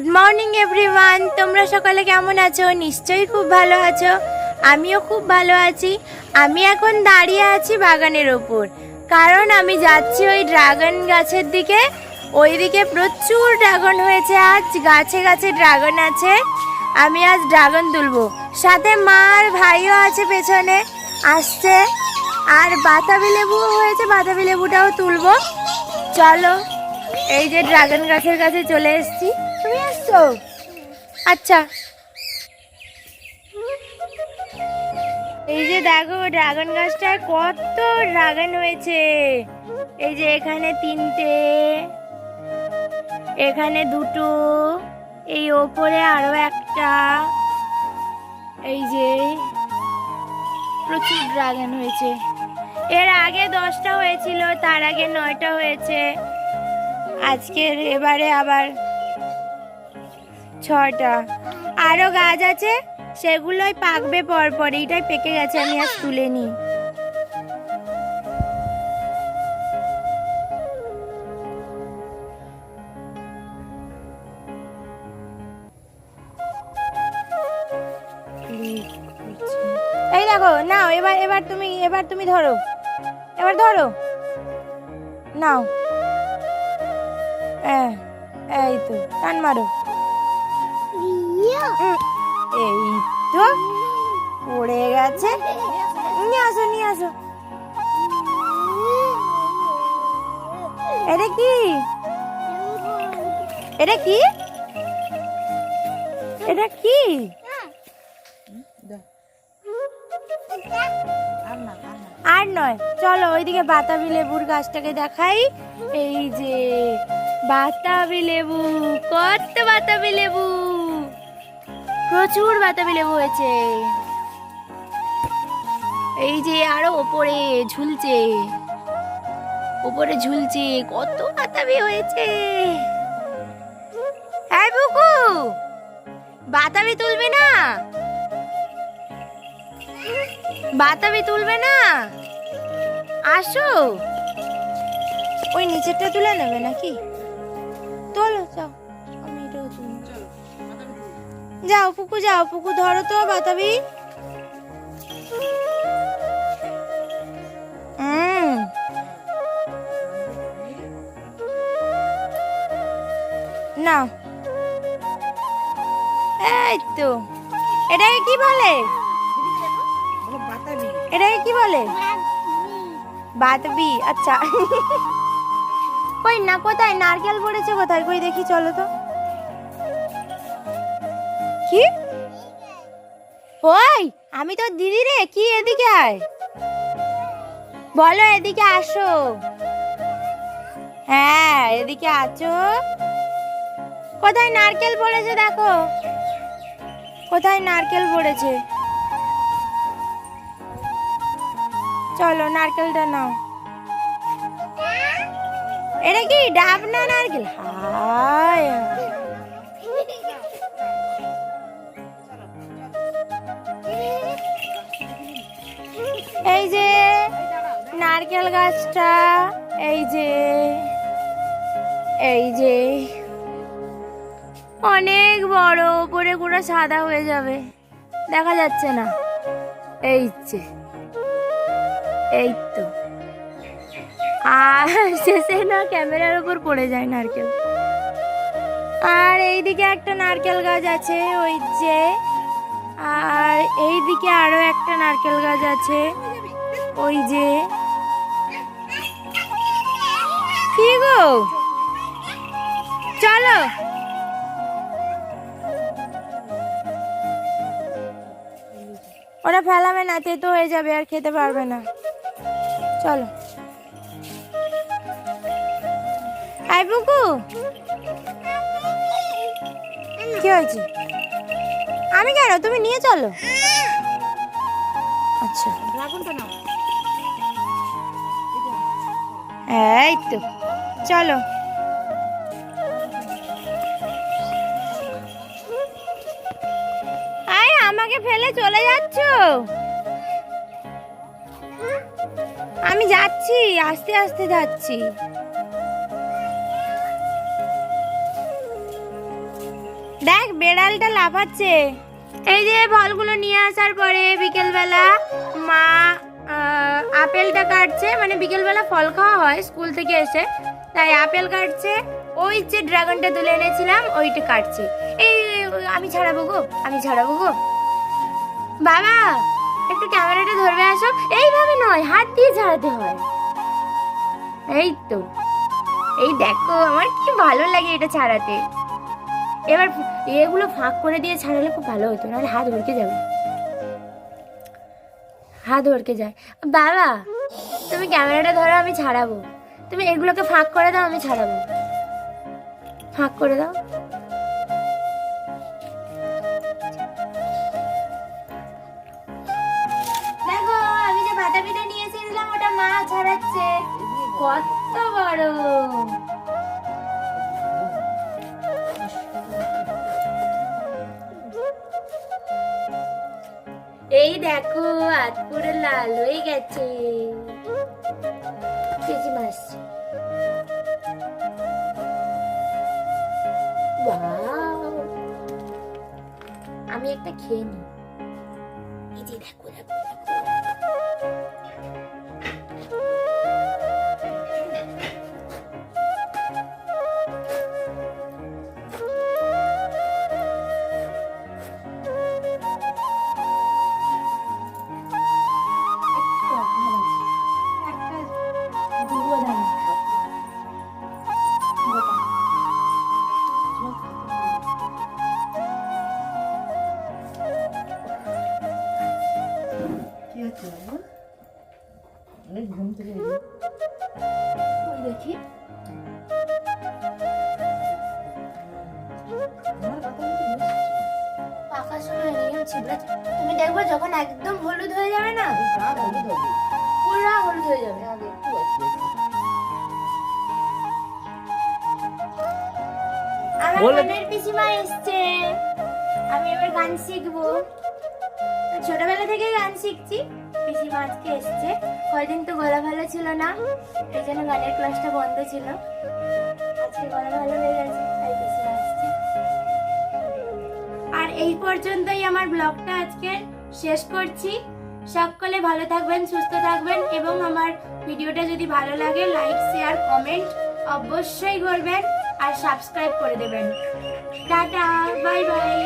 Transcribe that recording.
Good morning everyone, তোমরা সকালে কেমন আছো? নিশ্চয়ই খুব ভালো আছো। আমিও খুব ভালো আছি। আমি এখন দাঁড়িয়ে আছি বাগানের ওপর, কারণ আমি যাচ্ছি ওই ড্রাগন গাছের দিকে। ওইদিকে প্রচুর ড্রাগন হয়েছে, আজ গাছে গাছে ড্রাগন আছে। আমি আজ ড্রাগন তুলবো, সাথে মা আর ভাইও আছে পেছনে আসছে। আর বাতাবি লেবুও হয়েছে, বাতাবি লেবুটাও তুলবো। চলো, এই যে ড্রাগন গাছের কাছে চলে এসেছি। তুমি আসছো? আচ্ছা, এই যে দেখো ড্রাগন গাছটায় কত ড্রাগন হয়েছে। এই যে এখানে 3টে, এখানে 2টো, এই ওপরে আরো একটা। এই যে প্রচুর ড্রাগন হয়েছে। এর আগে 10টা হয়েছিল, তার আগে 9টা হয়েছে। আজকের এবারে আবার 6টা। আরো গাছ আছে, সেগুলোই পাকবে পরপর। এইটাই পেকে গেছে, আমি আজ তুলিনি। এই দেখো, নাও এবার এবার তুমি ধরো, এবার ধরো, নাও। এই তো, টান মারো। এই তো পড়ে গেছে। নিয়ে আসো, নিয়ে আসো। এটা কি? এটা কি? এটা কি? আর নয়, চলো ওইদিকে বাতাবি লেবুর গাছটাকে দেখাই। এই যে বাতাবি লেবু, কত বাতাবি লেবু, প্রচুর বাতাবি লেবু হয়েছে। এই যে আরো ওপরে ঝুলছে, ওপরে ঝুলছে, কত বাতাবি হয়েছে। এই বুকু, বাতাবি তুলবে না? বাতাবি তুলবে না? আসো, ওই নিচেরটা তুলে নেবে নাকি? তোলো, যাও, আমি এটাও তুলি। যাও পুকু, যাও পুকু, ধরো তো বাতাবি। না, এই তো। এটাকে কি বলে? এটাকে কি বলে? বাতাবি। আচ্ছা। কই না, কোথায় নারকেল পড়েছে? কোথায়? কই দেখি, চলো তো। কি? ওই আমি তো দিদি রে। কি? এদিকে আয়, বলো এদিকে আসো। হ্যাঁ, এদিকে আছো। কোথায় নারকেল পড়েছে দেখো, কোথায় নারকেল পড়েছে। চলো নারকেলটা নাও। এটা কি ডাব না নারকেল? হায়, এই যে নারকেল গাছটা, এই যে, এই যে অনেক বড়, উপরে পুরো সাদা হয়ে যাবে, দেখা যাচ্ছে না। এই যে, এই তো। আর শেষে না ক্যামেরার উপর পড়ে যায় নারকেল। আর এইদিকে একটা নারকেল গাছ আছে, ওই যে। আর এইদিকে আরো একটা নারকেল গাছ আছে, ওই যে। কি গো, চলো। ওরা ফেলাবে না, তেতো হয়ে যাবে, আর খেতে পারবে না। চলো। আই বুকু, কি হয়েছে? আমি কেন? তুমি নিয়ে চলো। আচ্ছা, এই তো, চলো। আয়, আমাকে ফেলে চলে যাচ্ছ? আমি যাচ্ছি, আস্তে আস্তে যাচ্ছি। দেখ বেড়ালটা লাফাচ্ছে। এই যে ফলগুলো নিয়ে আসার পরে বিকেলবেলা মা আপেলটা কাটছে, মানে বিকেলবেলা ফল খাওয়া হয় স্কুল থেকে এসে, তাই আপেল কাটছে। ওই যে ড্রাগনটা তুলে এনেছিলাম ওইটা কাটছে। এই আমি ছাড়াবো গো, আমি ছাড়াবো গো। বাবা একটু ক্যামেরাটা ধরবে আসো। এইভাবে নয়, হাত দিয়ে ছাড়াতে হয়। এই তো, এই দেখো আমার কি ভালো লাগে এটা ছাড়াতে। এবার এগুলো ফাঁক করে দিয়ে ছাড়ালে খুব ভালো হতো, নাহলে হাত ভরকে যাবে, হাত ভরকে যায়। বাবা তুমি ক্যামেরাটা ধরো, আমি ছাড়াবো। তুমি এগুলোকে ফাঁক করে দাও, আমি ছাড়াবো। ফাঁক করে দাও। দেখো আমি যে বাতাবিটা নিয়ে এসেছিলাম ওটা মা ছাড়াচ্ছে। কত বড়! এই দেখো হাত পুরো লাল হয়ে গেছে। কেজি মাছ, আমি একটা খেয়ে নিই। এই যে দেখো দেখো ঘুম থেকে দেখি। পাকার সময় নিয়ম ছিবড়া, তুমি দেখবে যখন একদম হলুদ হয়ে যাবে না, পুরো হলুদ হয়ে যাবে। আমার বোনের পিসিমা এসছে, আমি এবার গান শিখবো। ছোটবেলা থেকে গান শিখছি। পিসিমা আজকে এসছে, কয়দিন তো গলা ভালো ছিল না, এই জন্য গানের ক্লাসটা বন্ধ ছিল। আজকে গলা ভালো হয়ে গেছে, তাই পিসিমা আসছে। আর এই পর্যন্তই আমার ব্লগটা আজকে শেষ করছি। সকলে ভালো থাকবেন, সুস্থ থাকবেন, এবং আমার ভিডিওটা যদি ভালো লাগে লাইক শেয়ার কমেন্ট অবশ্যই করবেন, আর সাবস্ক্রাইব করে দেবেন। Tata, bye bye.